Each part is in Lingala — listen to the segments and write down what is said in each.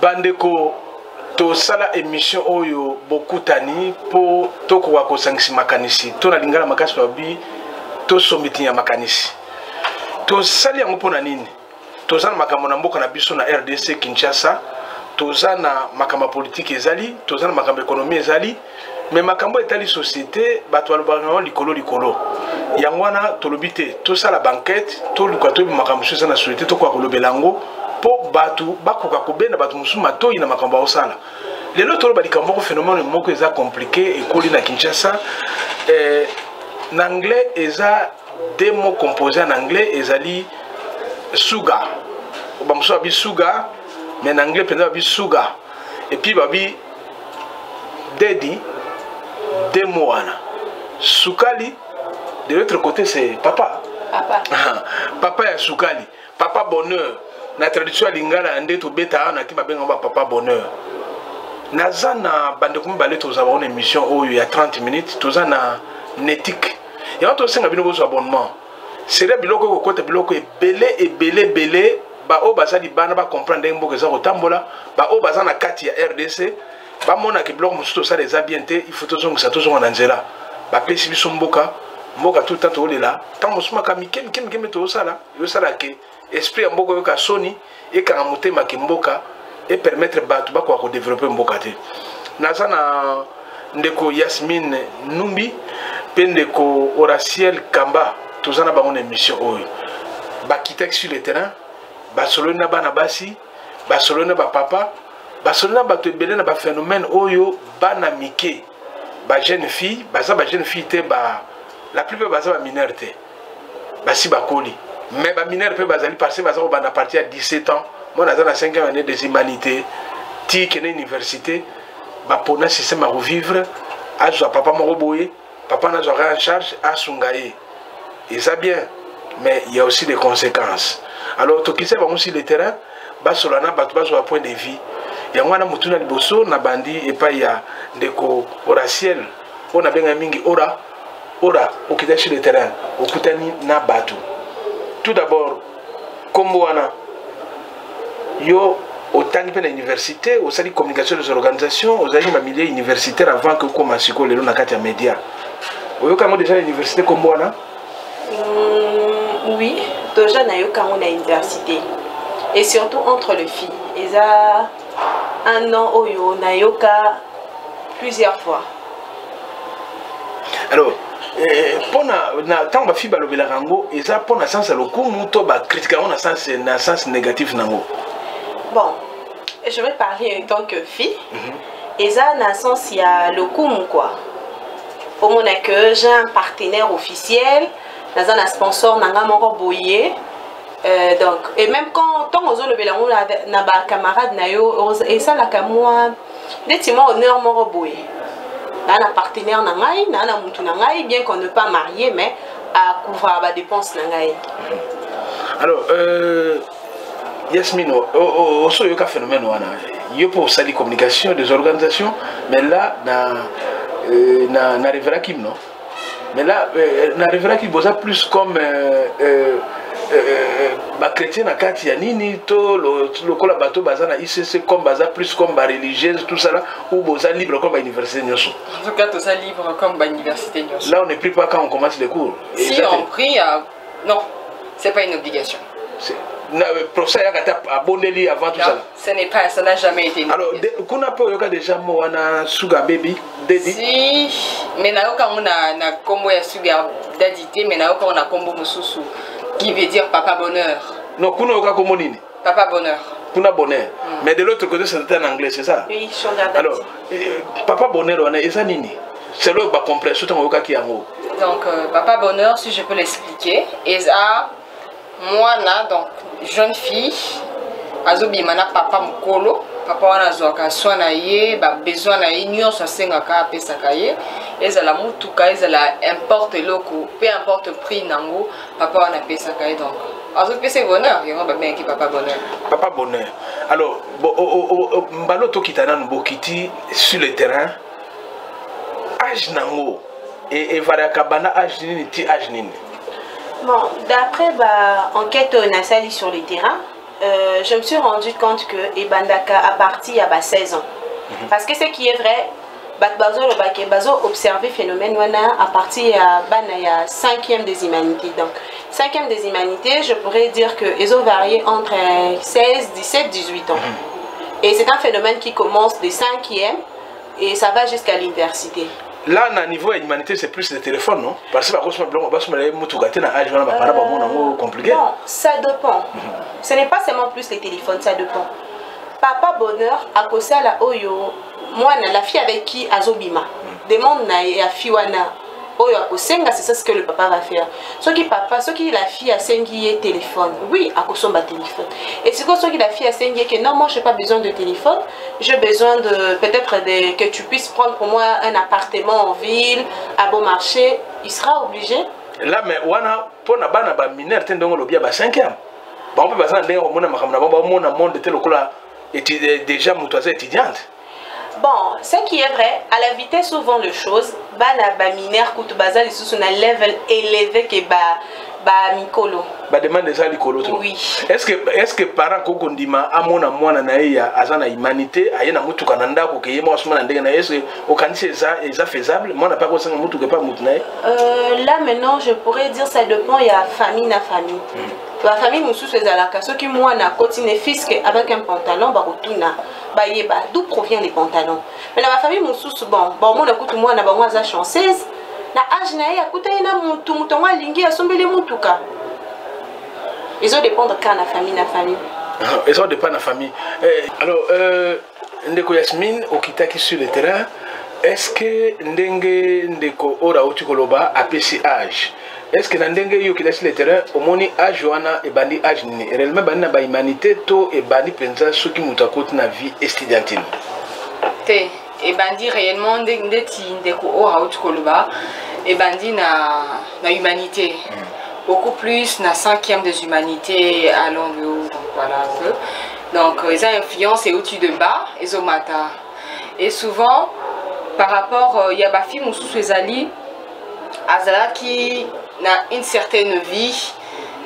bandeko to sala émission oyo bokutani po tokoka kosangisa makanisi to na lingala makasi babi to sombitinya makanisi to sali yango pona nini to zana makambo na mboka na biso na RDC Kinshasa to zana makambo politique ezali to zana makambo économie ezali mais makambo etali société bato balobanga likolo yango wana tolobite to sala banquette to luka to makambo so na société to kwa kolobelango po batu bakoka kobenda batu musuma to ina makambo osala lelo tolo balikambo ko phénomène moko eza compliqué ekoli na Kinshasa en anglais eza des mots composés en anglais ezali sugar bamuso babi sugar mais en anglais penza babi sugar et puis babi daddy des mots wana sukali de l'autre côté c'est papa papa ya sukali papa bonheur na tradition lingala ande to beta na ki babenga ba papa bonheur nazana bande kum balé to za une émission oyo ya 30 minutes to za na netique ya to senga bino bozo abonnement c'est là biloko ko kota biloko ebele ba o bazali bana ba comprendre mboka za kotambola ba o bazana kati ya RDC ba mona ke biloko musuto ça les habienté il faut toujours ça toujours na nzela ba pesi biso mboka tout le temps to lela tant musuma kamike to sala yo sala ke esprit mboka yo ka soni et ka motema ke mboka et permettre batu ba ko développer mboka te nazana ndeko Yasmine Numbi pendeko Horaciel Kamba tozana ba une émission oyo ba kitek sur le terrain ba solo na bana basi ba solo na ba papa ba solo na ba to belé na ba phénomène oyo bana mike ba jeune fille ba jeune fille te ba la plupart baza ba minorité basi bakoli mais ba mineur pe bazali parce baza ko bana partir à 17 ans moi naza na 5e année des humanités ti kene université ba pona système à revivre azwa papa moko boye papa na zwa en charge asungaye et ça bien mais il y a aussi des conséquences alors to kisa ba aussi le terrain ba solana ba to bazwa point de vue ya ngwana mutuna liboso na bandi et pas ya ndeko Horaciel on a benga mingi ora au qui est sur le terrain, au Koutani na batu. Tout d'abord, comme wana, yo autant que l'université, au sein de communication des organisations, aux amis milieu universitaire avant que commence à les na média. Vous avez comment déjà l'université comme wana? Oui, déjà na yo quand on a université et surtout entre les filles. Ils a un an au yo na yo plusieurs fois. Alors na tant ba fi balobela rango eza pona sens le coup muto ba critiquer na sens négatif nango. Bon, je vais parler en tant que fille. Eza na sens il y a le coup quoi. Pour mon que j'ai un partenaire officiel, dans un sponsor nanga moko boye. Donc et même quand on le belango na ba camarade na yo et ça la ka moi détima honneur moko boye. Là, un partenaire nangai, na mutu nangai, bien qu'on ne pas marié, mais à couvrir la dépense nangai. Alors, Yasmine, aussi il y a un phénomène il y a pour la communication des organisations, mais là, na revera kim non. Mais là, na revera kim boza plus comme ba chrétien na kati ya nini to lokola bato baza na ICC comme baza plus comme ba religieuse tout ça là ou boza libre comme ba université nyoso. En tout cas to ça libre comme ba université nyoso. Là on ne prie pas quand on commence les cours. Si on prie non, c'est pas une obligation. C'est na professeur ya kata abondeli avant tout ça. Ce n'est pas, ça n'a jamais été. Alors kuna po yoka déjà mo wana sugar baby daddy. Si mais na yoka on na combo ya sugar daddy mais na yoka on a combo mususu qui veut dire papa bonheur. Non, kuna yoka comme nini? Papa bonheur. Kuna bonheur. Mais de l'autre côté c'est en anglais, c'est ça? Oui, sugar daddy. Alors papa bonheur on est ça nini? C'est le ba complexe tout en yoka ki yango. Donc papa bonheur si je peux l'expliquer, et ça moi là donc jeune fille azobi mana papa mukolo papa wana zoka soin ye ba besoin na ye nyonso sengaka pesaka ye ezala mutuka ezala importe loko peu importe prix nango papa wana pesaka ye donc azobi c'est bonheur yango ba bien ki papa bonheur. Papa bonheur. Alors mbalo to kitana mbokiti sur le terrain âge nango et variaka bana âge nini ti âge nini. Bon, d'après l'enquête on a sali sur le terrain, je me suis rendu compte que Ebandaka a parti à 16 ans. Parce que ce qui est vrai, Bazo observé le phénomène à partir à 5e des humanités. Donc, 5e des humanités, je pourrais dire qu'ils ont varié entre 16, 17, 18 ans. Et c'est un phénomène qui commence des 5e et ça va jusqu'à l'université. Là, à niveau de l'humanité, c'est plus le téléphone, non? Parce que compliqué. Non, ça dépend. Ce n'est pas seulement plus les téléphones, ça dépend. Papa Bonheur, à cause de la Oyo, moi, la fille avec qui Azobima, demande à Fiwana, Oyo à Kosenga, c'est ça ce que le papa va faire. Ce qui la fille a Sengi téléphone, oui, à cause de téléphone. Et c'est quoi ce qui la fille a Sengi que non, moi, je n'ai pas besoin de téléphone, j'ai besoin de peut-être que tu puisses prendre pour moi un appartement en ville, à bon marché, il sera obligé. Là, mais wana pour na bana ba mineur tendongo lobia ba 5e. Ba on peut pas s'en dire mona makamna ba mona monde tel kola déjà mutoise étudiante. Bon, ce qui est vrai, à la vitesse où vont les choses, ba mineur coûte bazal sous un level élevé que ba mikolo. Ba demande ça likolo. Oui. Est-ce que parents kokondima amona mwana na ya azana humanité ayena mutuka na ndako ke yema osuma na ndenge na est-ce au kanisi ça faisable mwana pas ko sanga mutuka pas mutuna. Là maintenant, je pourrais dire ça dépend il y a famille na famille. La famille Moussous les alaka, ceux qui moi na continue fisque avec un pantalon barotuna bayeba d'où provient les pantalons. Mais dans la famille Moussous bon mon écoute moi na bango za chanceuse na âge na ya kuta ina mutu wa lingi asombele mutuka. Ils ont dépendre quand la famille na famille. Ils ont dépend la famille. Alors ndeko Yasmine okitaki sur le terrain, est-ce que ndenge ndeko ora otikoloba apesi âge? Est-ce que ndenge yo kilasi le terrain omoni âge wana e bandi âge nini réellement bandi na ba humanité to e bandi penza soki mutakoti na vie estudiantine te e bandi réellement ndeti ndeko ora otikoloba e bandi na humanité beaucoup plus na 5e des humanités à Londres donc voilà un peu donc ils ont influence et au-dessus de bas ils ont mata et souvent par rapport il y a ba fille mususu ezali azala qui na une certaine vie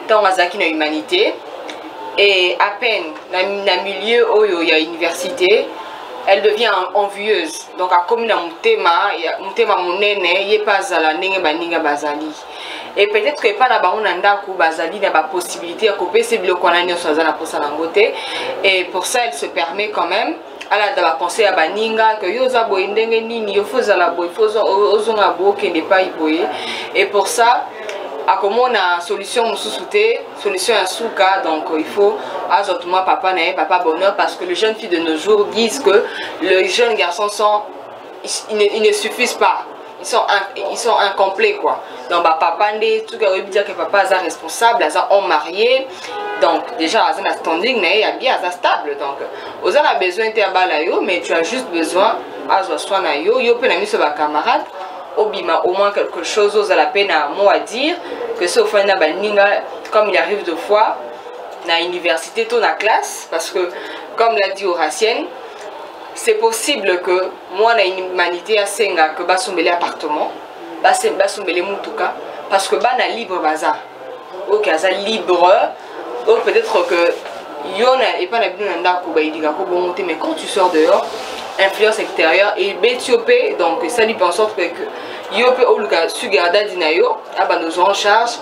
dans la humanité et à peine dans milieu où il y a université elle devient envieuse donc à comme na mutema munene ye pas zala ndenge baninga bazali et peut-être que pas na bango na ndako bazali na ba possibilité ya kopesa biloko na nyonso azala posa na ngote et pour ça elle se permet quand même ala da ba conseil à baninga que yo za boye ndenge nini yo faut zala boye faut ozonga bo kende pa iboye et pour ça à comment on a solution solution à souka donc il faut moi papa papa bonheur parce que les jeunes filles de nos jours disent que les jeunes garçons ils ne suffisent pas ils sont incomplets quoi donc papa ndé tout cas veut dire que papa est responsable ont marié donc déjà à un standing est bien stable donc aux a besoin de balayo mais tu as juste besoin à soit na yo peut la mise sur ba camarade au moins quelque chose aux a la peine à mot à dire que ce au na baninga comme il arrive de fois na université tout na classe parce que comme l'a dit Horacienne c'est possible que moi na humanité à senga que basombele appartement basombele mutuka parce que na libre bazar OK ça libre donc peut-être que yona et pas na bino ndako ba idika ko bonté mais quand tu sors dehors influence extérieure et bétiopé donc ça lui pense que yope au luka sugarda dinayo aba nous en charge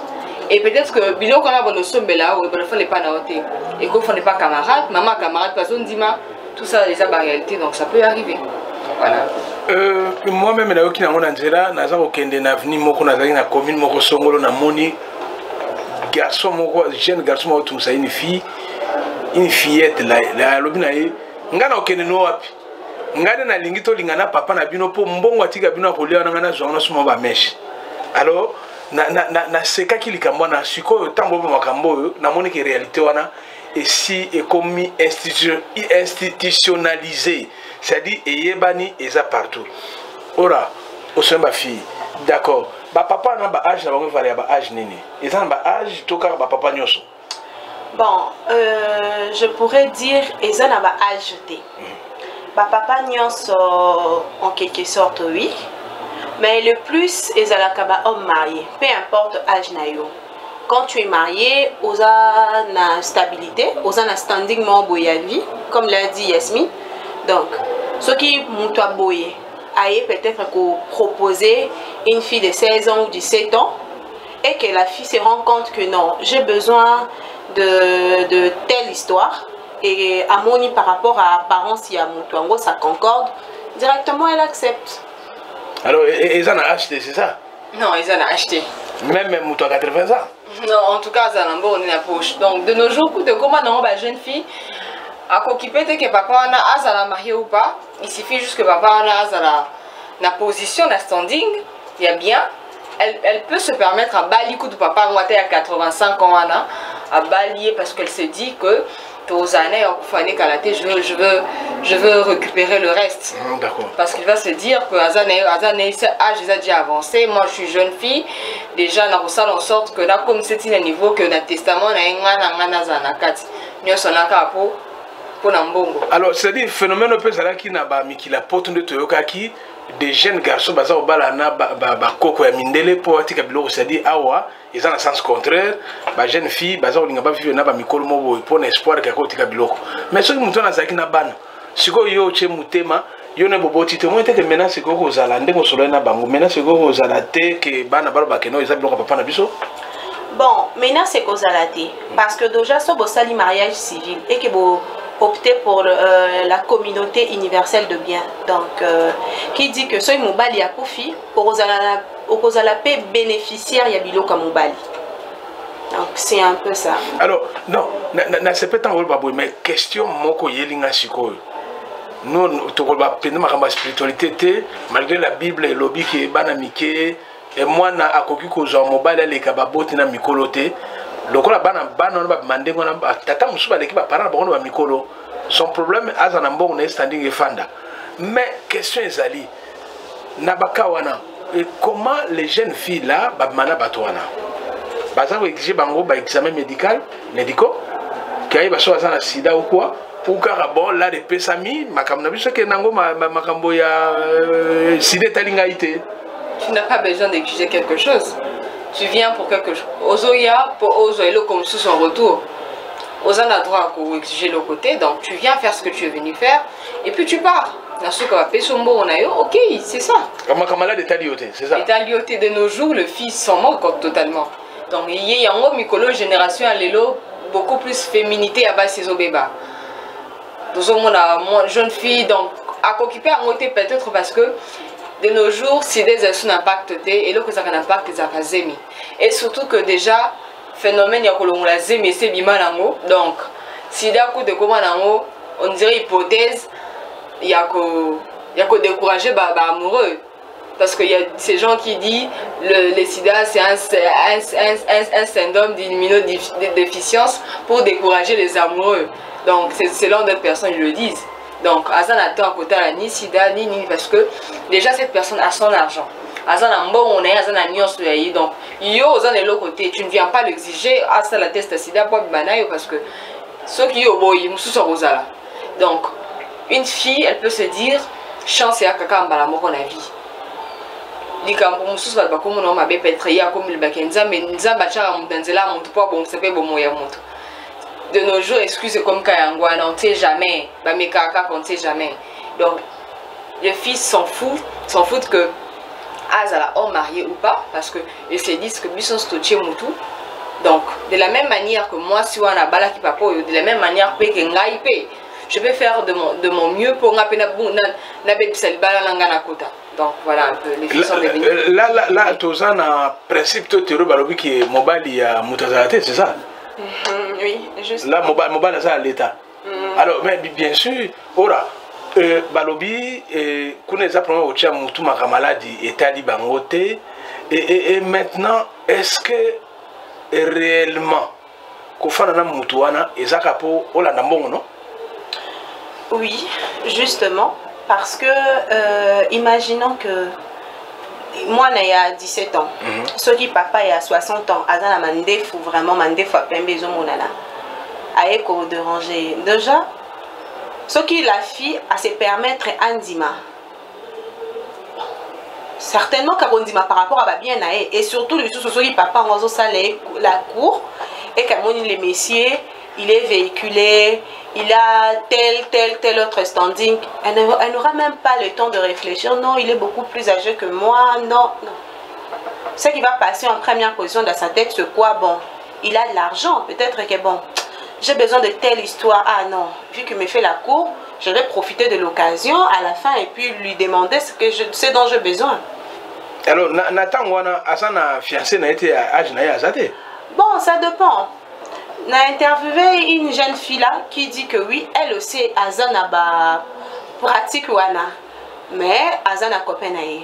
et peut-être que biloko na bono sombela ou ba pas na hoté et qu'on n'est pas camarade maman camarade personne dima tout ça les a la réalité donc ça peut arriver voilà moi-même na yoki na ngona nzela naza ko kende na avenue moko na zali na commune moko songolo na moni garçon moko jeune garçon moko tumsa une fillette la lobina ye ngana okende no wapi ngade na lingi to lingana papa na bino po mbongo atika bino kolia na ngana zona suma ba mesh alors na seka kilikambo na siko tambo ba makambo na moni ke réalité wana et si est comme institutionnalisé c'est-à-dire eyebani eza partout ora osomba fille d'accord ba papa na ba âge na bango varia ba âge nini eza na ba âge to ka ba papa nyoso bon je pourrais dire eza na ba âge té ba papa nyoso en quelque sorte oui mais le plus ezalaka ba homme marié peu importe âge na yo quand tu es marié, aux na stabilité, aux na standing mon vie, comme l'a dit Yasmine. Donc, ce qui m'ont boyé, aille peut-être proposer une fille de 16 ans ou 17 ans et que la fille se rend compte que non, j'ai besoin de telle histoire et à mon par rapport à apparence, il y a mon ça concorde, directement elle accepte. Alors, ils en ont acheté, c'est ça? Non, ils en ont acheté. Même à 80 ans? Non, en tout cas, ça n'a pas la poche. Donc, de nos jours, de comment on a une jeune fille, à s'occuper de que papa a marié ou pas, il suffit juste que papa a la position, la standing, il y a bien. Elle peut se permettre à balayer coup de papa, moi, à 85 ans, à balayer parce qu'elle se dit que aux années, je veux récupérer le reste. Parce qu'il va se dire que âge est déjà avancé, moi je suis jeune fille, déjà on a en sorte que là comme c'est un niveau que dans le testament alors c'est-à-dire phénomène un peu ça qui n'a pas mis qui la porte de Toyoka qui des jeunes garçons baza au balana ba koko ya mindele pour atika biloko c'est-à-dire awa ils ont un sens contraire ba jeune fille baza olinga ba vivre na ba mikolo mobo pour espoir ka kotika biloko mais ce qui mutona zaki na bana siko yo che mutema yo ne bobo tite mo tete maintenant c'est ko zala ndeko solo na bango maintenant c'est ko zala te que bana balo ba keno ezabilo papa na biso. Bon, maintenant c'est ko zala te parce que déjà so bo sali mariage civil et que bo opter pour la communauté universelle de bien. Donc, qui dit que ce mobali a profit pour la paix bénéficiaire ya bilo comme mobali. Donc, c'est un peu ça. Alors, non, c'est pas tant mais question moko yelinga siko. Nous, tu vois, ma spiritualité, malgré la Bible et lobby qui est banamike, et moi, na akoki ko zo mobali les kababoti na mikolote. Lokola bana ba mande ngona tata musuba leki ba parents ba ba mikolo son problème azana mbongo na standing e fanda mais question ezali na bakawana et comment les jeunes filles là ba mana batwana baza ko exiger bango ba examen médicaux kai ba so azana sida ou quoi ou car bon là de pesami makamna biso ke nango makambo ya sida talingaité. Tu n'as pas besoin d'exiger quelque chose. Tu viens pour quelque chose. Ozoya pour Ozoya comme sous son retour. Ozan a droit à exiger le côté, donc tu viens faire ce que tu es venu faire et puis tu pars. Dans ce cas, on a eu, ok, c'est ça. C'est ça. Et de nos jours, le fils s'en moque totalement. Donc il y a une micro génération à l'élo beaucoup plus féminité à base de bébés. Nous avons une jeune fille, donc à occuper à côté peut-être parce que de nos jours, si des actions impactent et là que ça a un impact des akazemi. Et surtout que déjà phénomène ya kolongola zemi c'est bima nango. Donc si d'un coup de comment nango, on dirait hypothèse il y a que décourager amoureux parce qu'il y a ces gens qui disent le sida c'est un syndrome d'immunodéficience pour décourager les amoureux. Donc c'est là d'autres personnes le disent. Donc, Azan attend à côté à ni sida ni parce que déjà cette personne a son argent. Azan a bon on est Azan a nion sur lui donc yo Azan est l'autre côté tu ne viens pas l'exiger à ça la test sida pour banayo parce que ceux qui yo boy musu so rozala. Donc une fille elle peut se dire chance ya kaka mbala moko na vie. Likambo musu ba comme on m'a be petre ya comme le bakenza mais nzamba cha mutanzela muntu po bon c'est pas bon moya muntu. De nos jours, excusez comme Kayangwa, on ne sait jamais. Mais Kaka, on ne sait jamais. Donc, les fils s'en foutent que Azala homme marié ou pas, parce qu'ils se disent que Bisson Stoché Moutou. Donc, de la même manière que moi, si on a bala qui papo, de la même manière que je vais faire de mon mieux pour na donc voilà un peu les filles sont devenues. Là, tu as un principe de qui est mobile à Moutazarate, c'est ça? Oui, juste. Là, mobile ça à l'état. Alors, mais bien sûr, ora, balobi, connaissez probablement au tcham mutu makamalaди etali bangote. Et maintenant, est-ce que réellement, kofana mutuana ezakapo ola nambongo non? Oui, justement, parce que imaginons que moi, il y a 17 ans. Ceux qui papa il y a 60 ans. Azana mandefou vraiment mandefou à plein besoin monana. Aeko de ranger. Déjà, ce qui la fille à se permettre andima. certainement kabondima par rapport à bien naé et surtout le sous qui papa en ça la cour et comme les messieurs il est véhiculé, il a tel autre standing, elle n'aura même pas le temps de réfléchir. Non, il est beaucoup plus âgé que moi. Non. Ce qui va passer en première position dans sa tête, c'est quoi? Bon, il a de l'argent, peut-être que bon, j'ai besoin de telle histoire. Ah non, vu qu'il me fait la cour, je vais profiter de l'occasion à la fin et puis lui demander ce dont j'ai besoin. Alors, Nathan, Asana fiancé n'a été à âge Azate? Bon, ça dépend. On a interviewé une jeune fille là qui dit que oui, elle aussi Azana ba pratique wana, mais Azana copain naie.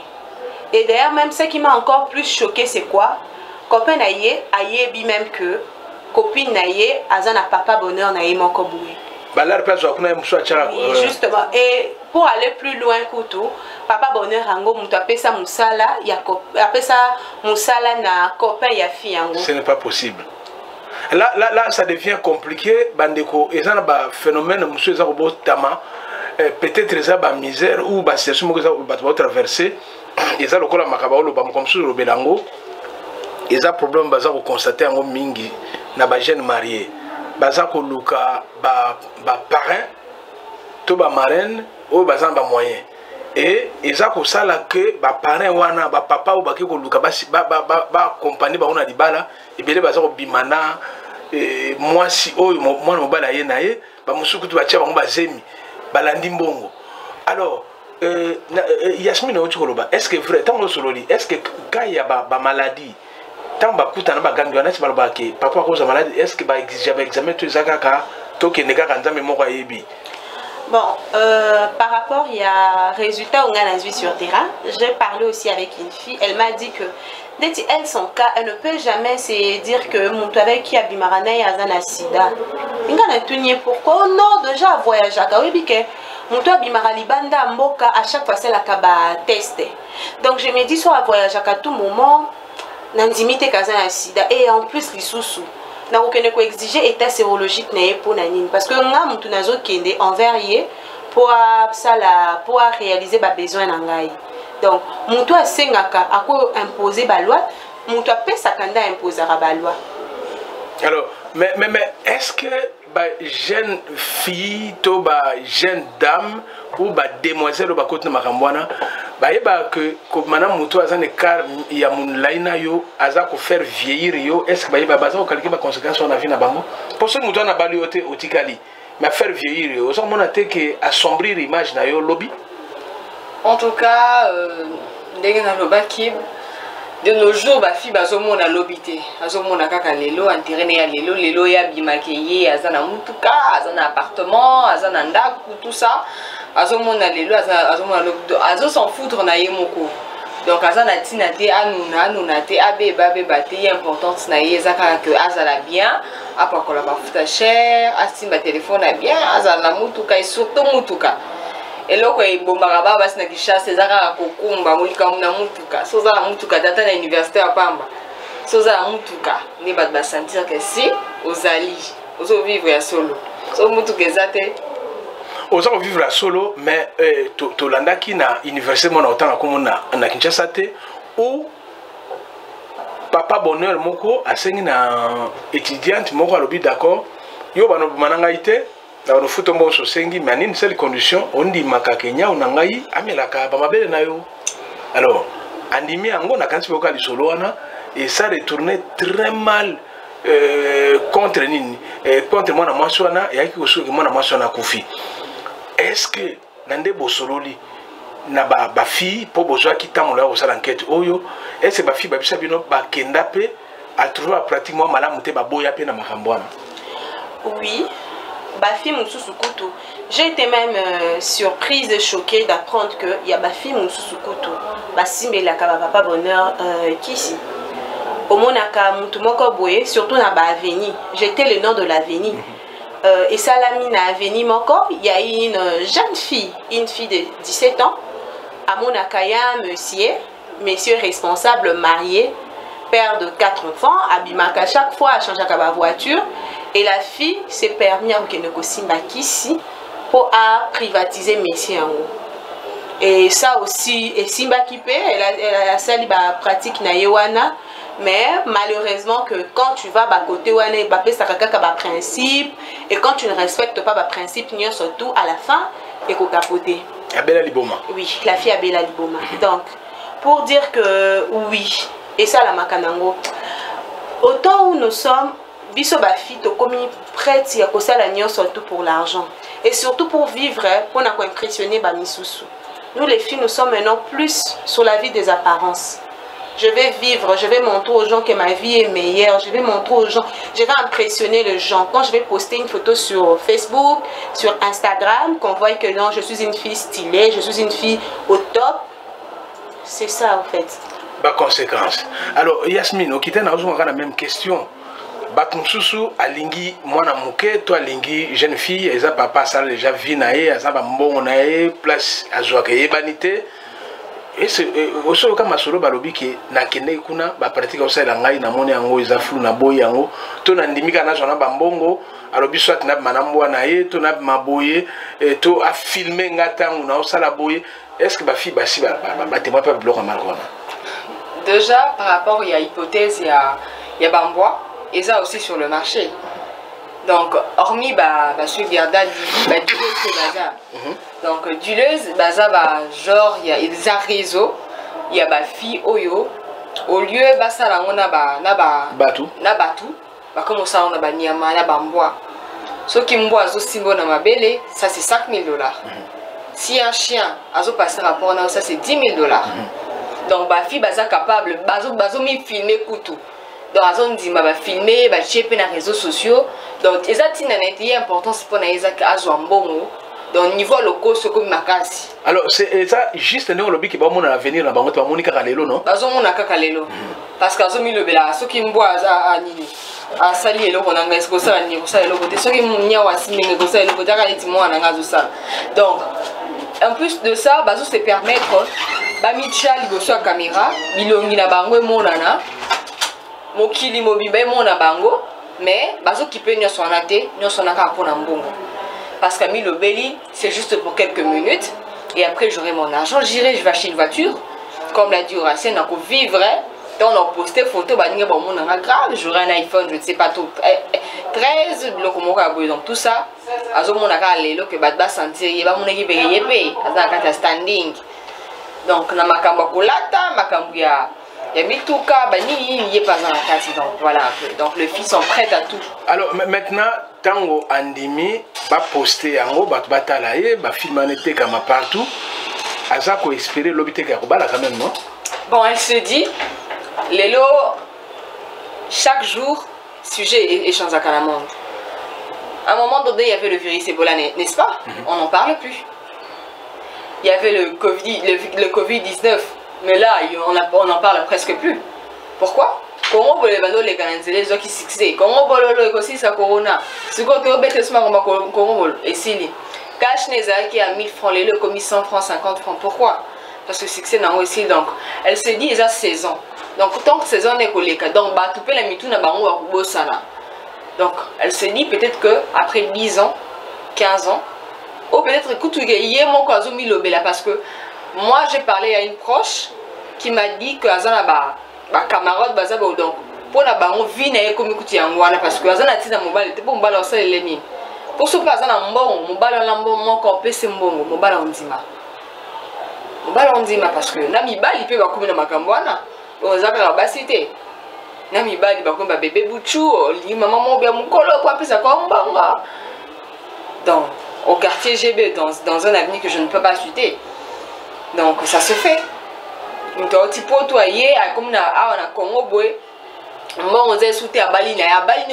Et d'ailleurs même ce qui m'a encore plus choqué c'est quoi? Copain naie ayebi même que copine naie Azana papa bonheur naie mon koboué. Justement, et pour aller plus loin que tout, papa bonheur ango mutu apesa musala ya apesa musala na copain ya fille ango. Ce n'est pas possible. Là, ça devient compliqué. Bandeko, et ça, un phénomène, monsieur Zarobo Tama, peut-être ça, misère ou situation que ça va traverser. Et ça, le col à Makabao, comme sur le Belango, et ça, problème, baza ko constater en mingi, na ba jeune marié, baza ko luka ba parrain, to ba marraine, ou baza ba moyen. Et ça, ko sala que ba parrain wana, ba papa ou ba ki ko luka ba compagnie ba ona di bala. Et bien, les gens bimana, moi si oh moi no bala ye nae, ba musuku tu bacha ba zemi, balandi mbongo. Alors, Yasmine Ochikoloba, est-ce que vrai tant sololi, est-ce que quand il y a ba maladie, tant ba kuta na ba gangi wana ba ba ke papa cause maladie, est-ce que ba j'avais examen tu zakaka to ke nega kanza memo yebi. Bon, par rapport, il y a résultat on a la vie sur terrain. J'ai parlé aussi avec une fille, elle m'a dit que elle, son cas, elle ne peut jamais se dire que mon avec qui a bimarana et azana sida. Il a tenu pourquoi? Non, déjà voyage à Kawibike. Mon toit bimarali banda mboka à chaque fois c'est la kaba tester. Donc je me dis soit à voyage à tout moment, n'indimité kazana sida et en plus les sous-sous. N'a aucun quoi exiger état sérologique n'est pour nanine parce que on a mon tunazo qui est envers yé pour ça la pour réaliser ba besoin n'angai. Donc, mon toit sengaka à quoi imposer la loi, mon toit peut s'attendre à imposer la loi. Alors, mais est-ce que les jeunes filles, les jeunes dames ou les demoiselles ou les côtes de Marambouana, que madame Moutou a un écart, il y a mon laïna yo, aza ko faire vieillir yo, est-ce que bah baza ko calculer les conséquences sur la vie na bango? Pour ce Moutou na balu yote au tikali, mais faire vieillir yo, ça mon a été que assombrir l'image na yo lobby. En tout cas, de nos jours, ma fille a un lobby. Elle a un lelo, ya bimakeye, azana mutuka, azana appartement, azana ndak, tout ça. Azomona lelo, azo s'en foutre na yemoko. Donc azana tinate anuna te abebate importante na yezaka que azala bien, apa kola ba futa cher, asimba téléphone bien, azala mutuka et surtout mutuka. Et là, quand il bombarde, parce que chasse zaka kokumba mulika muna mutuka. Soza mutuka data na université à Pamba. Soza mutuka ne ba sentir que si ozali, ozo vivre ya solo. So mutuka zate. Ozo vivre à solo, mais to landa ki na université mona autant comme na Kinshasa te ou papa bonheur moko asengi na étudiante moko alobi d'accord. Yo bano mananga ite. Dans le foot, on se sengi, mais une seule condition, on dit makakenya ou nangai, amelaka, bamabele na yo. Alors, andimi ango na kanti boka li solo wana, et ça retournait très mal contre nini, contre moi na mwaswana, et aki kosu moi na mwaswana kufi. Est-ce que nande bo sololi na ba fille pour besoin qui tamu la osala enquête oyo, est-ce que ba fille ba bisa bino ba kenda pe a trouver pratiquement malamu te ba boya pe na makambwana? Oui. Bafi Moussousoukoutou. J'ai été même surprise et choquée d'apprendre qu'il y a Bafi Moussousoukoutou. Bassimbe la papa bonheur qui ici. Au Monaka Moutoumoko Boué, surtout dans l'Avenue. J'étais le nom de l'Avenue. Et Salamine à Avenue Moko, il y a une jeune fille de 17 ans. À Monaka, il y a un monsieur responsable marié, père de 4 enfants, Abimaka chaque fois a changé sa voiture. Et la fille s'est permis à Okenekosimba ici pour privatiser Messie en haut. Et ça aussi, et Simba Kipé, elle a sali ba pratique na yewana. Mais malheureusement que quand tu vas à côté wane ba pesa kaka ba principe et quand tu ne respectes pas ba principe ni surtout à la fin et ko capoter. Abela Liboma. Oui, la fille Abela Liboma. Donc pour dire que oui, et ça la makanango. Autant où nous sommes biso ba fille to komi prête ya ko sala nyo surtout pour l'argent et surtout pour vivre pour na ko impressionner ba misusu. Nous les filles nous sommes maintenant plus sur la vie des apparences. Je vais vivre, je vais montrer aux gens que ma vie est meilleure, je vais montrer aux gens, je vais impressionner les gens. Quand je vais poster une photo sur Facebook, sur Instagram, qu'on voit que non, je suis une fille stylée, je suis une fille au top, c'est ça en fait. Bah, conséquence. Alors, Yasmine, on quitte la même question. Batumsusu alingi mwana muke to alingi jeune fille eza papa ça déjà vie nae azaba mbongo nae place azwa ke yebanité. Et c'est aussi le cas masolo balobi ke na kende kuna ba pratique aussi la ngai na moni yango eza flou na boy yango to na ndimika na zona ba mbongo alobi soit na manambo na ye to na maboye to a filmer ngata na osala boye. Est-ce que ba fille ba si ba témoin pas bloquer malgrona? Déjà par rapport à hypothèse il y a bambois et ça aussi sur le marché. Donc hormis sur Garda duleuse bazar. Donc duleuse bazar genre il y a des réseaux, il y a ba fille oyo au lieu ça là on a batu comme ça on a ba niama na bambois. Ce qui mboa zo simbo na mabele ça c'est $5,000. Si un chien a zo passer rapport ça c'est $10,000. Donc ba fille bazar capable bazo mi filmer couteau. Donc on dit va filmer va cheper les réseaux sociaux. Donc exactement c'est important pour na Isaac azwambongo. Donc niveau local ce comme makasi. Alors c'est ça juste un lobby qui va mon avenir na bango to monika kalelo non? Bazo mona kalelo. Parce que azo mi lobela ce qui mboa a nini. A sali eloko na ngesi ko sala ni ko sala eloko te. Ce qui nya wasiminga ko sala eloko taka leti mwana ngazo sala. Donc en plus de ça bazo se permettre ba micha liboso caméra bilongi na bango monana. Mokili mobibe mona bango mais bazo kipe nyo sonate nyo sonaka pona mbongo parce que mi le beli c'est juste pour quelques minutes et après j'aurai mon argent j'irai je vais acheter une voiture comme l'a dit Racine on vivre donc on a posté photo baninga ba mona grave j'aurai un iPhone je ne sais pas tout 13 lokomoka boy donc tout ça azo mona ka lelo que ba sentir ba mona ki peye pe azaka standing donc na makamba kolata makambu ya Mituka, il pas dans la case, donc voilà. Donc les filles sont prêtes à tout. Alors maintenant, tango andimi, va poster en haut, va batalayer, va filmer comme partout. Aza ko espérer l'obité karobala quand même non? Bon, elle se dit, Lélo, chaque jour, sujet échange à Calamonde. À un moment donné, il y avait le virus Ebola, n'est-ce pas? On n'en parle plus. Il y avait le Covid-19. Mais là, on n'en parle presque plus. Pourquoi? Comment vous les canaliser qui succès? Comment vous le aussi ça corona? Ce que vous avez comment et si cash n'est qui a 1000 francs, les commis 100 francs, 50 francs. Pourquoi? Parce que succès n'a aussi donc. Elle se dit ils ont saison. Donc tant que saison n'est collée, donc bah tout peut la mitou n'a pas beau ça là. Donc elle se dit peut-être que après 10 ans, 15 ans, ou peut-être écoute il y a mon cas là parce que moi j'ai parlé à une proche qui m'a dit que azana ba camarade baza donc pour na bango vie na comme écoute yangwana parce que azana tina mobile te pour mobile ça eleni pour ce pas azana mbongo mobile na mbongo moko pese mbongo mobile ondima parce que na mibali pe ba komi na makambwana ozaka ba cité na mibali ba komi ba bébé buchu li maman mo bia mukolo kwa pesa kwa mbanga donc au quartier GB dans un avenir que je ne peux pas chuter. Donc ça se fait. Donc tu peux toi hier comme na Congo boy. Moi on s'est sauté à Bali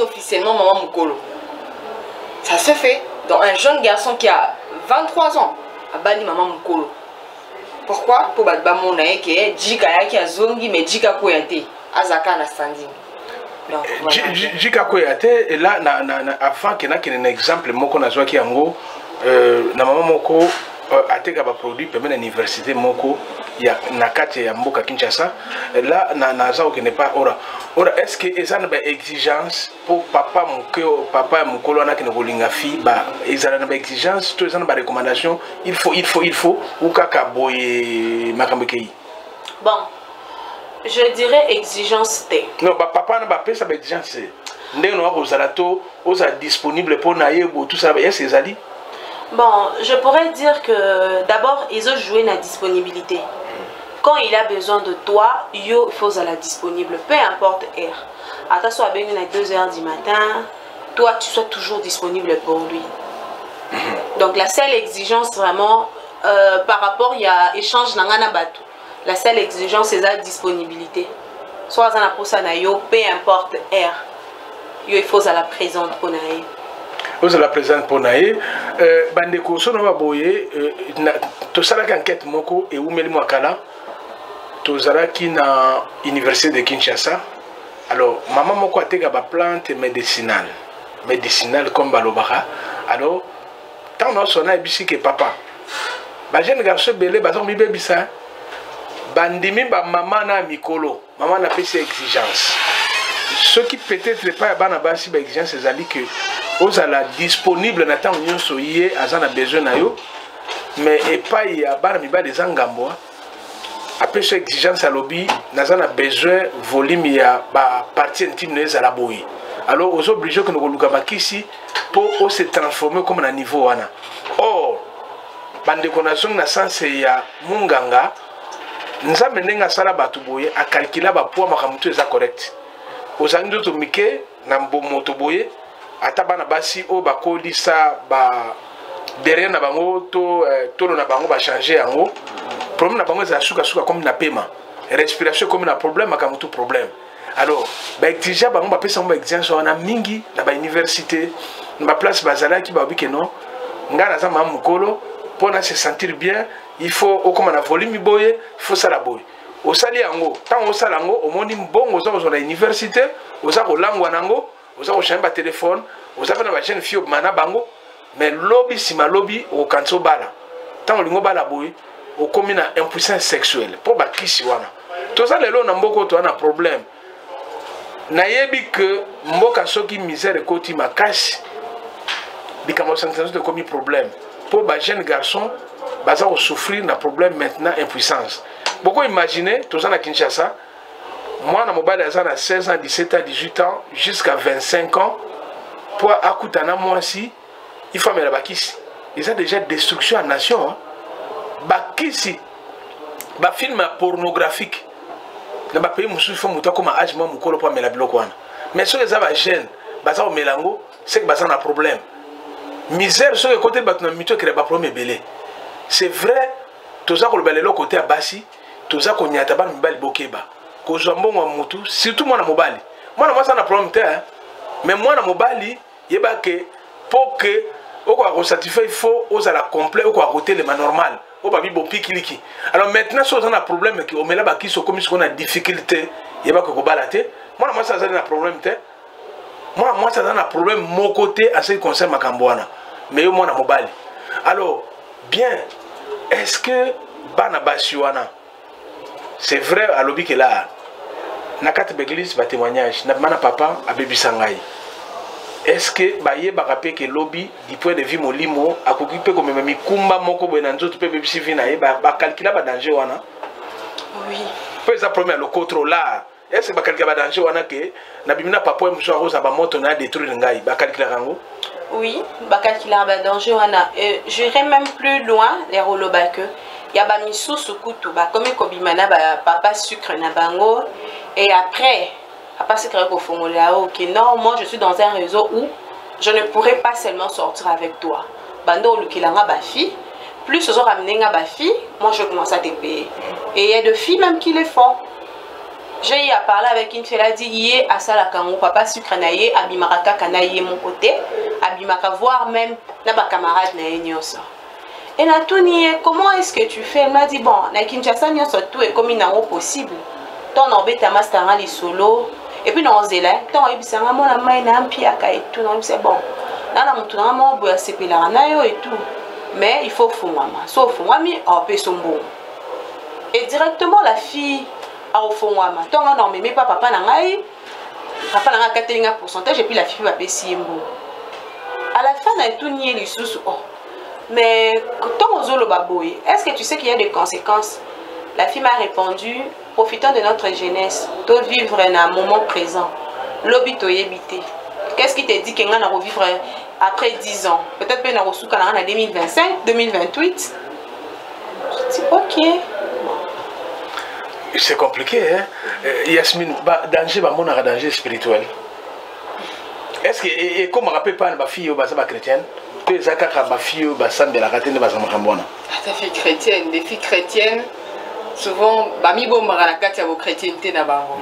officiellement maman mukolo. Ça se fait. Donc un jeune garçon qui a 23 ans à Bali maman mukolo. Pourquoi? Pour ba mon na qui est Jika qui a zongi mais Jika koyate azaka na standing. Donc Jika koyate et là avant qu'il y ait un exemple moko na zwa ki yango na maman moko ateka ba produit permet l'université moko ya nakate ya mboka Kinshasa là na za qui n'est pas ora est-ce que ezana ba exigence pour papa mukolo na kine kolinga fi ba ezana ba exigence to ezana ba recommandation il faut ou kaka boye makambekei bon je dirais exigence té non ba papa na ba pesa ba exigence ndenge no ko zalato oza disponible pour naye bo tout ça est-ce ezali. Bon, je pourrais dire que d'abord, ils ont joué la disponibilité. Quand il a besoin de toi, il faut la disponible, peu importe l'heure. Attention à bien à 2 h du matin, toi tu sois toujours disponible pour lui. Donc la seule exigence vraiment, par rapport, il y a échange dans un bateau. La seule exigence c'est la disponibilité. Soit dans la poste peu importe l'heure, il faut la présente pour naïe. Vous êtes la présente pour naïe. Bandeko sono ba boye to salaka enquête moko et umeli mwakala to zalaki na université de Kinshasa. Alors maman moko ateka ba plante médicinale comme balobaka. Alors tant on sona ebisi que papa ba jeune garçon belé ba mi bebisa bandimi ba maman na mikolo maman na pesi exigence. Ce qui peut-être pas bana basi ba exigence ezali que ozala disponible na temps nyonso yé azana besoin na yo mais et pas ya bana miba des angambo après cette exigence à lobby nazana besoin volume ya ba partie intime na ezala boyi alors aux obligés que nous luka bakisi pour se transformer comme na niveau wana or bande konation na sens ya munganga nzambe ndenga sala batu boye a calculer ba poids makamutu eza correct ozangi to mike na mbomoto boye ata bana basi o bakoli sa ba derrière na bango to tolo na bango ba changer yango problème na bango za suka comme na paiement respiration comme na problème akamu tout problème alors ba exige bango ba pesa ba exigence wana mingi na ba université na ba place bazala ki ba biki non ngana za mamu mukolo pour se sentir bien il faut o comme na volume boye faut ça la boye o sali yango tant o sala yango o moni mbongo za ko na université o za ko langwa nango vous avez changé votre téléphone, vous avez une jeune fille au bango, mais lobby si ma lobby au canto bala. Tant que bala boy, au commun à impuissance sexuelle. Pour baki si wana. Tout ça les lots n'amboko to un problème. Nayebi que mboka soki misère et koti ma cache. Bikamo sensation de commis problème. Pour ba jeune garçon, baza au souffrir d'un problème maintenant impuissance. Beaucoup imaginer tout ça na Kinshasa. Moi, na mobile à 16 ans, 17 ans, 18 ans, jusqu'à 25 ans, pour Akutana, moi aussi, il faut me la bakisi. Ils ont déjà destruction en nation. Hein. Bakisi, ba film pornographique. Na ba pays musu faut muta comme âge moi mukolo pour me la bloquer. Mais ceux les aba jeunes, baza au melango, c'est que baza na problème. Misère sur le côté batna mito qui ba problème belé. C'est vrai, tout ça ko le balelo côté à basi, tout ça ko nyata ba mbali bokeba. Surtout moi na mobali moi ça na problème mais moi na mobali yeba que pour que o ko satisfait il faut osa la complet o ko côté le normal o ba bi bo pikiliki alors maintenant si on a problème que o mela ba ki so comme si on a difficulté yeba ko balate moi ça na problème moi ça na problème mon côté à ce qui concerne makambwana mais moi na mobali alors bien est-ce que bana basiwana c'est vrai à lobby que là nakati l'église ba témoignage na mana papa abebi sangai est-ce que ba ye ba rappeler que lobby du point de vue molimo akokipe comme même kumba moko bena nzoto pe bebi sivina ye ba calculer ba danger wana oui peut ça premier le contrôle là est-ce que ba calculer ba danger wana que na bimina papa e muso arosa ba moto na détruire ngai ba calculer rango oui ba calculer ba danger wana j'irai même plus loin les roloba que il y a ba misusu kutu ba comme kobimana ba papa sucre na bango et après c'est que ok non moi je suis dans un réseau où je ne pourrais pas seulement sortir avec toi bando lukilanga ba fille plus ce soir ramener ba fille moi je commence à te payer et il y a de filles même qui le font. J'ai eu à parler avec une fille, elle a dit yé à ça la kango papa sucre naïe abimaraka kanaïe mon côté abimaka voir même na ba camarade na nyoso. Et na tout nié comment est-ce que tu fais? Elle m'a dit bon na Kinshasa nyoso tout est comme inango possible. Ton embêta mastanga li solo et puis non zela ton ebisanga mona mai na mpiaka et tout non c'est bon. Na mutu na mo boya sepela na yo et tout. Mais il faut fumama. So fumami on peut son bon. Et directement la fille a au fond wama. Donc on ne met pas papa nangai. Papa n'a qu'à tenir un pourcentage et puis la fille va payer Simbo. À la fin, on a tout nié les sous. Oh. Mais quand on baboui, est-ce que tu sais qu'il y a des conséquences? La fille m'a répondu, profitant de notre jeunesse, de vivre un moment présent. L'obito yébité. Qu'est-ce qui te dit qu'on va revivre après 10 ans? Peut-être qu'on va revivre en 2025, 2028. Je dis ok. C'est compliqué, hein? Yasmine, danger, danger spirituel. Est-ce que, et comme on ne rappelle pas ma fille chrétienne, que ma fille ta fille chrétienne, des filles chrétiennes, souvent, mi bon maranakat ya chrétienté na bango.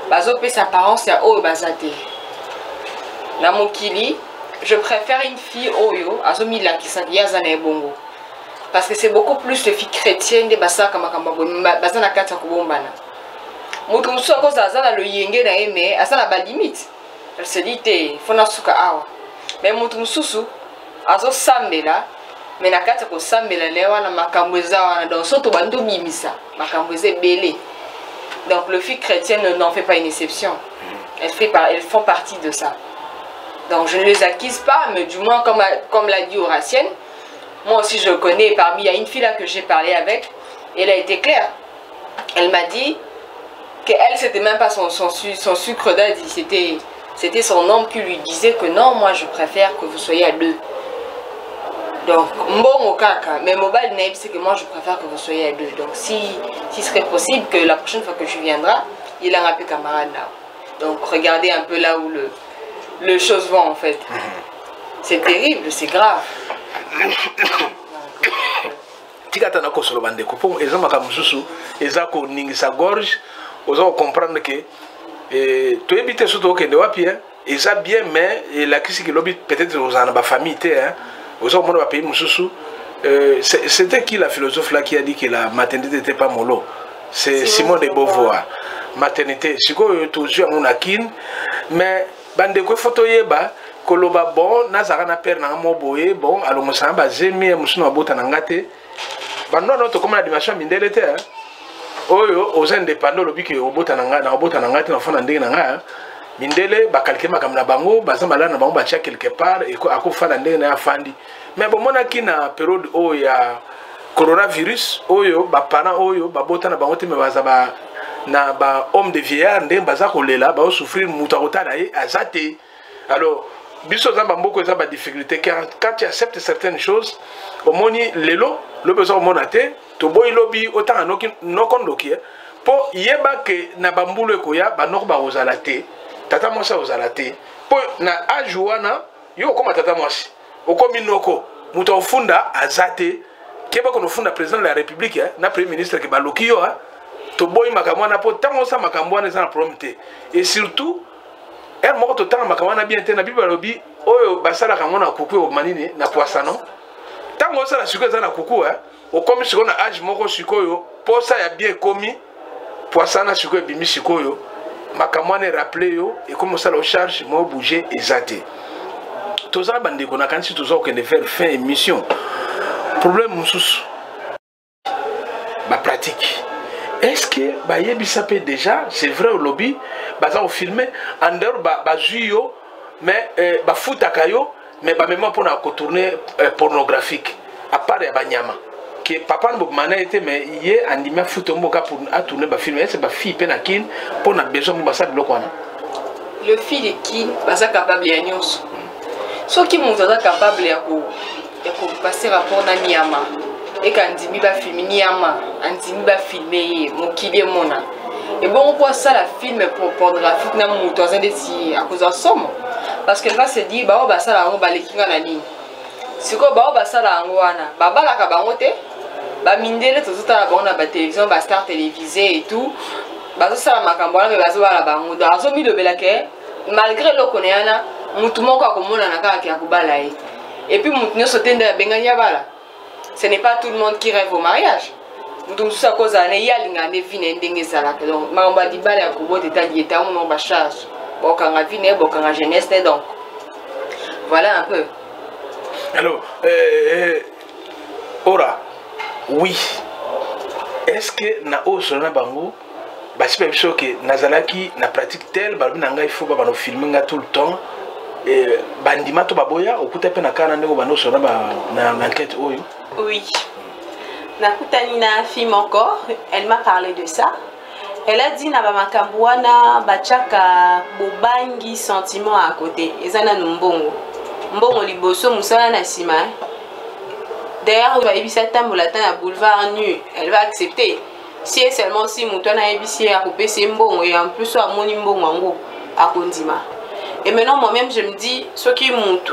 Bazo pe sa apparence ya oyo bazate. Na mokili, je préfère une fille oyo azomi la qui s'agiaza na bongo. Parce que c'est beaucoup plus de filles chrétiennes de basaka makamba bazana kata kubombana. Mutu musu ko zaza le yenge na eme asana ba limite. Elle se dit te fona suka awa. Mais mutu mususu azo sambela mais na kata ko sambela lewa na makambo wana donc soto bando bimisa makambo belé. Donc le fille chrétienne n'en fait pas une exception. Elles font partie de ça. Donc je ne les accuse pas, mais du moins comme l'a dit Horacienne, moi aussi je connais, il y a une fille là que j'ai parlé avec, elle a été claire. Elle m'a dit qu'elle c'était même pas son sucre d'adi, c'était son homme qui lui disait que non, moi je préfère que vous soyez à 2. Donc, bon kaka, mais mobile name c'est que moi je préfère que vous soyez à 2. Donc si serait possible que la prochaine fois que tu viendras, il a un peu camarade là. Donc regardez un peu là où le chose va en fait. C'est terrible, c'est grave. Tikata na kosolo bandeko po ezama ka mususu ezako ningisa gorge ozo comprendre que to ebite surtout okende wapi eza bien mais la kisi ki lobi peut-être ozana ba famille te ozo mona ba pays mususu c'était qui la philosophe là qui a dit que la maternité n'était pas mollo? C'est Simone de Beauvoir. Maternité siko toujours mon akin mais bandeko photo yeba koloba bon nazara na père na moboye bon alo musamba zemi musuna bota na ngate bando no to comme la dimension mindele te oyo aux indépendants lobi ke obota na ngate na fona ndenge na nga mindele ba calculer makam na bango bazamba la na bango ba tia quelque part et ako fala ndenge na fandi mais bon mona ki na période o ya coronavirus oyo ba parents oyo ba bota na bango te me bazaba na ba homme de vieillard ndenge baza kolela ba souffrir muta kotala ye azate. Alors biso zamba mboko za ba difficulté quand tu acceptes certaines choses au moni lelo le besoin monate to boy lobby autant no kondoki po yeba ke na bambulu ekoya ba nok ba ozalate tata mosa ozalate po na ajuana yo koma tata mosi okomi noko muta ofunda azate keba kono funda président de la république na premier ministre ke baloki yo to boy makamwana po tango sa makamwana za na problème te et surtout elle moko to tanga makamwana bien te na bible lobi oyo basala kamona kuku o manini na poissano tango ça la suko za na kuku o komi siko na âge moko sikoyo posa ya bien komi poissana siko bimi sikoyo makamwana rappeler yo et comme ça la charge mo bouger ezate to za bande ko na kansi to za ko ne faire fin émission problème mususu ba pratique. Est-ce que Bayebi sapé déjà, c'est vrai au lobby, baza au filmé, en dehors bazuyo, mais bafutakayo, mais même pour la tourner pornographique, à part ya banyama. Que papa ne m'a été, mais hier animé futomboka pour tourner ba film, c'est ba fille penakin pour na besoin de basa blokwana. Le fille de qui baza capable ya nyos. Ceux qui m'ont capable ya ko passer rapport na nyama. Et quand Dimi va filmer Niama, Dimi va filmer mon kili mona. Et bon, on voit ça la film pornographique na mouton à cause de somme. Parce qu'elle va se dire bah bah ça la on va l'écrire la ligne. C'est quoi bah ça la ngwana. Bah la kabangote. Bah mindele tout ça la bonne à la télévision, bah star télévisée et tout. Bah ça la makambona mais bah ça la bango. Dans ce milieu belake malgré le connaissana, mouton mon quoi comme on a na ka kubala et. Et puis mouton sauter de bengania bala. Ce n'est pas tout le monde qui rêve au mariage. Nous sommes à cause d'année, il y a des vignes d'engue salak. Donc, ma on dit bah les coups de taille état on va charge. Bon quand on vient, bon quand on jeunesse donc. Voilà un peu. Alors, Ora, oui, est-ce que na o solo na bango basi pa biso ke nazalaki na pratique tel balobi na ngai faut ba bano filmer nga tout le temps et bandima to baboya okuta pe na kana ndeko bano solo na enquête oyo. Oui. Nakutani na film encore, elle m'a parlé de ça. Elle a dit na ba makambo wana bachaka bobangi sentiment à côté. Ezana mbongo. Mbongo liboso musala na sima. D'ailleurs, il va ébisser tambola na boulevard nu, elle va accepter. Si et seulement si mouton a ébissé à couper ses mbongo et en plus soit mon mbongo à kondima. Et maintenant moi-même je me dis ce qui monte.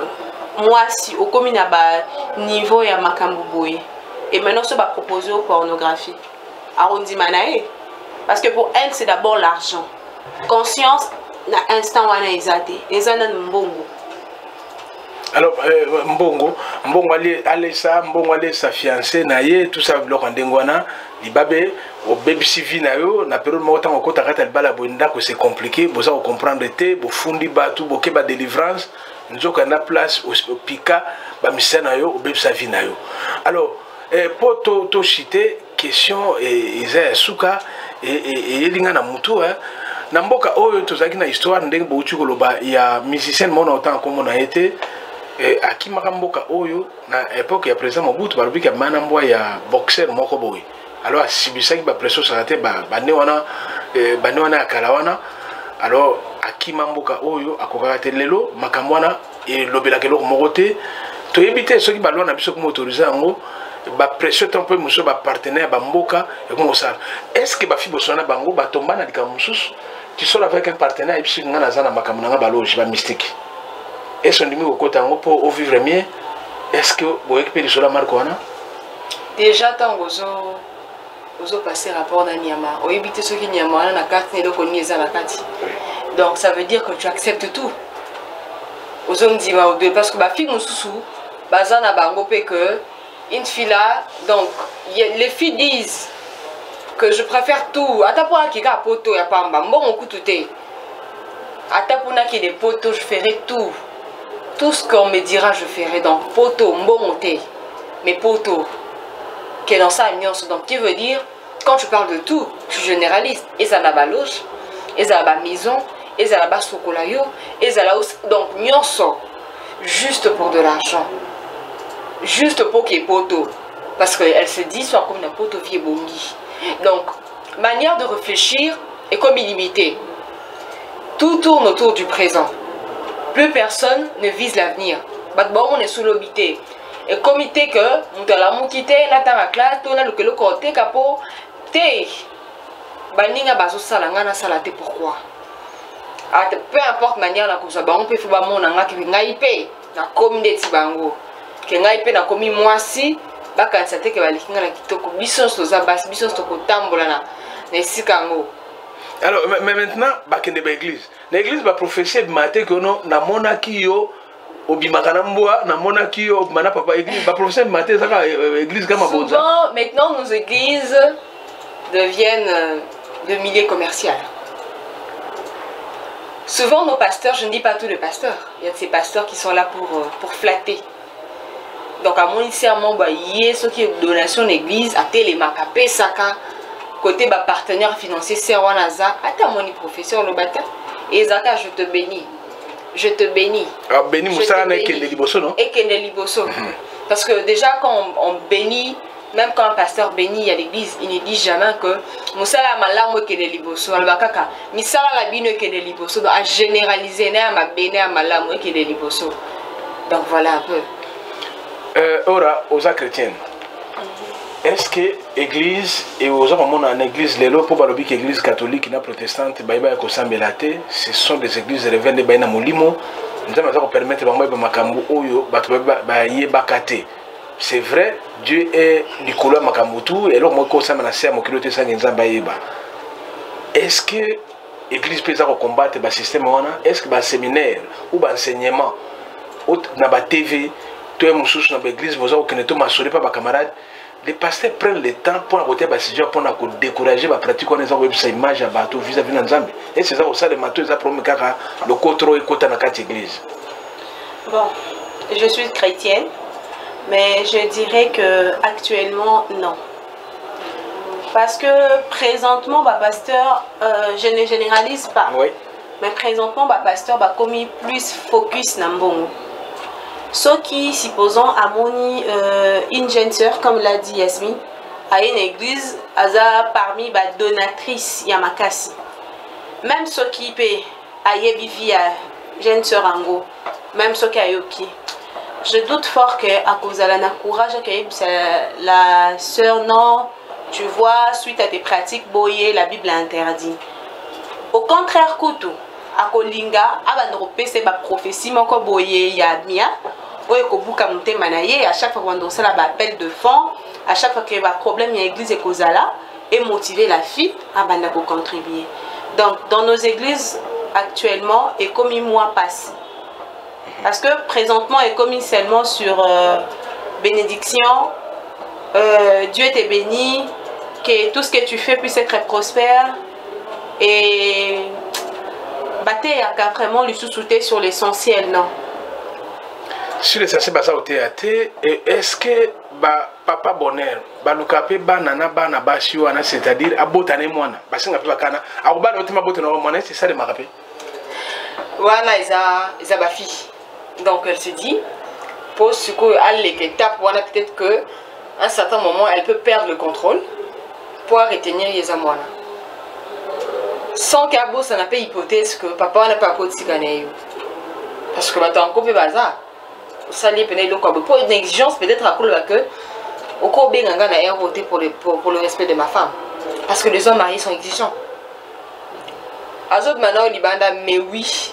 Moi si au commune à bas niveau ya makambo boy. Et maintenant ça va proposer aux pornographie. Arrondima nae. Parce que pour elle c'est d'abord l'argent. Conscience na instant wana ezate. Ezana mbongo. Alors, Mbongo allez sa fiancée, naïe, tout ça, le rendez-vous, Libabe, au baby civi naïo, na période où on a fait bala bonda que c'est compliqué, vous allez comprendre te, vous fundi batu, vous keba délivrance, nous avons la place au pika, ba misa naïo, au baby civi naïo. Alors, pour to chiter question et souka et linga na mutu hein. Na mboka oyo tozaki na histoire ndenge bouti koloba ya musicien mona autant comme on a été aki makamboka oyo na époque ya président Mobutu balobi ka mana mbwa ya boxer moko boy alors asibisaki ba pression santé ba ne wana akala wana alors aki mamboka oyo akokaka te lelo makambo wana elobela keloko moko te toyebi te soki balwa na biso komo autoriser yango ba pression tant peu muso ba partenaire ba mboka et comme ça est-ce que ba fi bosona bango ba tomba na dika mususu tu sors avec un partenaire et puis ngana zana makambo na baloji ba mystique. Est-ce qu'on dit que pour vivre mieux? Est-ce que vous récupérez sur la marque? Déjà, tant que vous passez rapport dans Niama, vous évitez ce qui est Niama, la carte n'est pas mise à la carte. Donc ça veut dire que tu acceptes tout. Vous me dites, parce que ma fille nous sous, bazan a bangopé que une fille là, donc les filles disent que je préfère tout. À ta point qui a poto, il n'y a pas un bon coup tout est. À ta point qui est des potos, je ferai tout. Tout ce qu'on me dira, je ferai. Donc, poto, monté, mais poto, qui est dans sa nuance. Donc, qui veut dire, quand tu parles de tout, tu généralises. Et ça n'a pas loge, et ça n'a pas maison, et ça n'a pas sokolayo, et ça n'a pas. Donc, nuance, juste pour de l'argent. Juste pour qu'il y ait poto. Parce qu'elle se dit, soit comme un poto vie bongi. Donc, manière de réfléchir est comme illimitée. Tout tourne autour du présent. Plus personne ne vise l'avenir. On est sous l'obité. Et comité que nous allons quitter la classe, on a le côté capot. Baninga bazo salanga na salate pourquoi? Peu importe manière la cause, on peut faire mon anga qui ngaipe na comme des tibango. Que ngaipe na komi mwasi, baka nsate que balikinga na kitoko biso soza bas biso to kotambola na sikango. Alors mais maintenant bakende ba église. L'église va prophétiser matin que non na monaki yo obimakana mboa na monaki yo mana papa église va prophétiser matin ça église comme bonza. Souvent maintenant nos églises deviennent de milieu commercial. Souvent nos pasteurs, je ne dis pas tous les pasteurs, il y a de ces pasteurs qui sont là pour flatter. Donc à mon initialement bah y a ce qui est donation d'église à télémarque à Pesaka côté bah partenaire financier Serwanaza à ta moni professeur le bâtard. Et Zaka, je te bénis. Je te bénis. Ah, bénis Moussa et Kende Liboso, non? Et Kende Liboso. Parce que déjà, quand on bénit, même quand un pasteur bénit à l'église, il ne dit jamais que Moussa la malam Kende Liboso. Albakaka. Missa la bino Kende Liboso. Donc, à généraliser, à ma béni à malam Kende Liboso. Donc, voilà un peu. Ora, aux chrétiennes. Est-ce que l'église et aux hommes en église les lots pour balobi que l'église catholique et protestante baïba ko sambelate ce sont des églises révérend baïna molimo nous allons permettre bango ba makambu oyo bato ba yebakate c'est vrai Dieu est Nicolas Makambutu et alors moi ko sambela na mo kilote sa nzamba yeba est-ce que l'église peut combattre ba système wana est-ce que ba séminaire ou ba enseignement na ba TV toi mususu na ba église vous avez que ne masuri pas ba camarades. Les pasteurs prennent le temps pour côté pour décourager la pratique on a image à bateau vis-à-vis de Nzambe. Et c'est ça aussi le matou ils promis kaka le côté et côté dans quatre églises. Bon, je suis chrétienne, mais je dirais que actuellement non. Parce que présentement, bah, pasteur, je ne généralise pas. Oui. Mais présentement, bah, pasteur, bah, commis plus focus na mbongo. Ce qui, supposons, a moni une jeune sœur, comme l'a dit Yasmine, à une église, parmi bah, donatrices Yamakasi. Même ce qui peut ayebi via jeune sœur Ango, même ce qui a yoki. Je doute fort que à cause de la courage que la sœur non, tu vois, suite à tes pratiques boyées, la Bible interdit. Au contraire, Koutou, à Kolinga, abandropé c'est ma prophétie, mon ko boyé yadmia. À chaque fois qu'on a l'appel de fond, à chaque fois qu'il y a un problème, il y a l'église et motiver la fille à contribuer. Donc, dans nos églises actuellement, et comme un mois passé. Parce que présentement, est commis seulement sur bénédiction, Dieu t'est béni, que tout ce que tu fais puisse être prospère et battre vraiment le sous-souter sur l'essentiel, non? Sur l'essentiel, est-ce que papa bonheur, c'est-à-dire abotane mwana, c'est ça le marapé. Voilà, ils ont ma fille. Donc elle se dit, pour ce qu'elle l'étape, peut-être que à un certain moment, elle peut perdre le contrôle pour retenir les amouana. Sans qu'elle ça n'a pas hypothèse que papa n'a pas de cigane. Parce que maintenant, on peut bazar. Ça n'est pas pour une exigence peut-être à cause que au cours bien a voté pour le respect de ma femme. Parce que les hommes mariés sont exigeants. Azot maintenant libanda mais oui,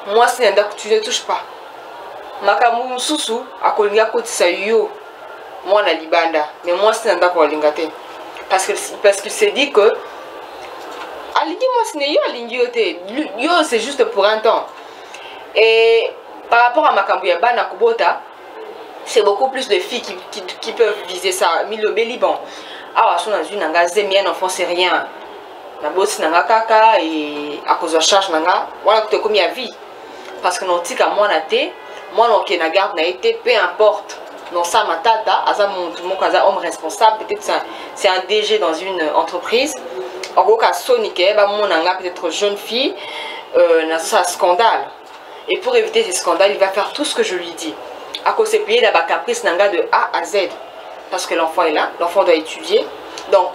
moi c'est un que tu ne touches pas. Makamu susu akolinga kotisa yo. Moi na libanda, mais moi c'est un d'accord lingate. Parce qu'il s'est dit que alingi moi ce n'est yo alingi yo c'est juste pour un temps. Et par rapport à Makambu Bana Kubota, c'est beaucoup plus de filles qui peuvent viser ça. Milo Liban. Ah, on a une engagée, enfant, c'est rien. La bosse n'a kaka et à cause de la charge, voilà que tu as commis à vie. Parce que non, tika moi naté, moi non qui na garde n'a été, peu importe. Non ça ma tata, asa mon homme responsable, peut-être c'est un DG dans une entreprise. En gros, qu'à Sonic, bah mon nanga peut-être jeune fille, n'a ça scandale. Et pour éviter ces scandales, il va faire tout ce que je lui dis. À cause de payer la caprice nanga de A à Z. Parce que l'enfant est là, l'enfant doit étudier. Donc,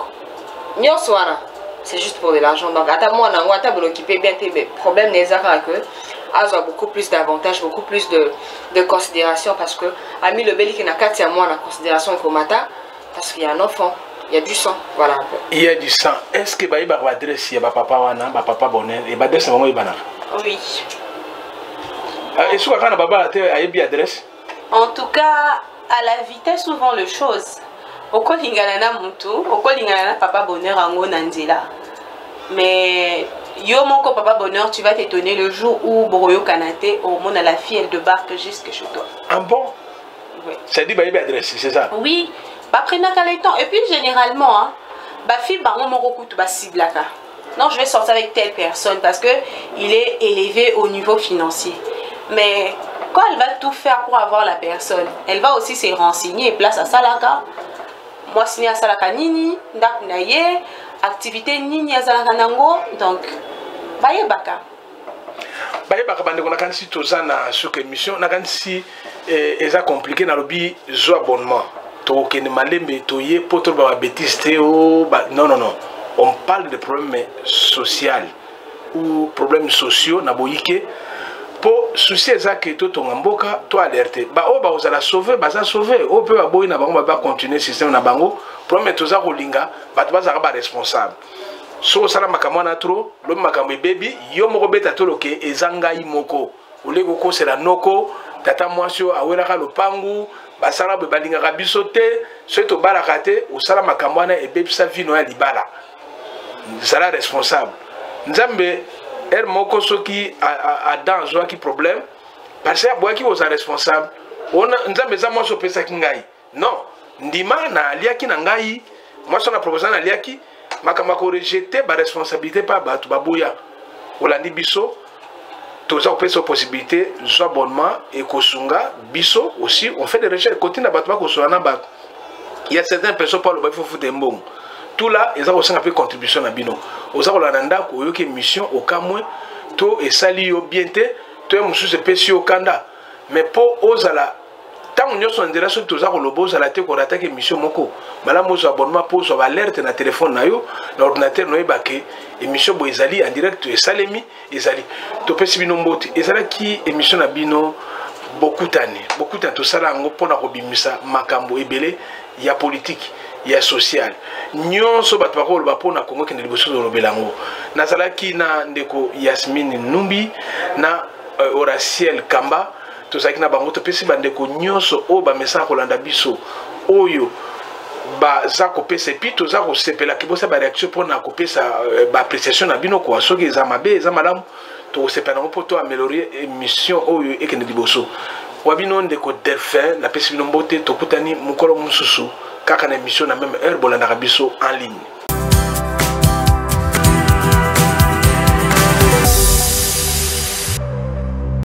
c'est juste pour de l'argent. Donc, à moi, on a occupé bien tes problèmes, les affaires que a beaucoup plus d'avantages, beaucoup plus de considération. Parce que, ami le bel qui n'a qu'à tirer moi la considération et comata, parce qu'il y a un enfant. Il y a du sang, voilà. Il y a du sang. Est-ce que il y a une adresse, il y a papa wana, papa bonheur, et adresse vraiment il oui. Est-ce que papa a une adresse? En tout cas, à la vitesse souvent le chose. Oko lingana mutu, oko lingana papa bonheur ango nandila. Mais yo mon papa bonheur, tu vas t'étonner le jour où Boroyo Kanate au monde à la fille elle débarque jusque chez toi. Ah bon? Oui. Ça dit bah il y a adresse, c'est ça? Oui. Bah prena temps. Et puis généralement hein, bah fille bah on m'en bah ciblaka. Non, je vais sortir avec telle personne parce que il est élevé au niveau financier. Mais quand elle va tout faire pour avoir la personne, elle va aussi se renseigner place à Salaka. Moi, signé à Salaka Nini, Ndakunaye, activité Nini à Salaka Nango. Donc, Baye Baka. Baye Baka, on a si tout ça dans cette émission, on a si c'est compliqué dans le but de abonnement. To que ne malembe to ye poto ba bêtise non non non. On parle de problèmes sociaux ou problèmes sociaux na boyike. Pour soucier ça que tout ton amboka, toi alerté. Bah oh bah vous allez sauver, bah ça sauver. Oh peut aboyer na bango bah continuer système na bango. Problème tout ça rolinga, bah tu vas être responsable. So sala makamwa na trop, le makamwe baby, yo moko beta to loke ezanga imoko. Ole goko c'est la noko, tata mwasio awela ka lopangu, bah sala be balinga kabisote, so to barakate, o sala makamwa na e baby sa vino ya libala. Sala responsable. Nzambe elle moko soki a dans joie qui problème parce que bois qui aux responsable on nzambe za moi so pesa kingai non ndima na liaki na ngai moi so na proposé na liaki makama ko rejeter ba responsabilité pas batu baboya olandi biso toza ko pesa possibilité zo abonnement et kosunga biso aussi on fait des recherches côté na batu ba ko sona ba il y a certaines personnes pas le ba faut foutre mbongo tout là ils ont aussi un peu contribution na bino oza kolanda ndako oyoki émission okamwe to esali yo bien te to mosusu epesi yo kanda mais po ozala tant nyonso ndela so toza koloba ozala te korataka émission moko malamu ozwa abonnement po ozwa alerte na téléphone na yo na ordinateur no yeba ke émission bo ezali en direct esalemi ezali topesi bino mbote ezalaki émission na bino bokutani tosala yango mpona kobimisa makambo ebele ya politique ya social nyonso bato bakoloba mpona kongo kende liboso tolobela yango nazalaki na ndeko Yasmine Numbi na Horaciel Kamba tozalaki na bango topesi bandeko nyonso oyo bamesaka kolanda biso oyo baza kopesa epi toza kosepelaki bosa bareaction mpona kopesa baappréciation na bino kwa soki eza mabe eza malamu tokosepela yango mpo to améliore émission oyo ekende liboso wa bino ndeko Delphin napesi bino mbote tokutani mokolo mosusu kaka na émission na même heure bolandaka biso en ligne.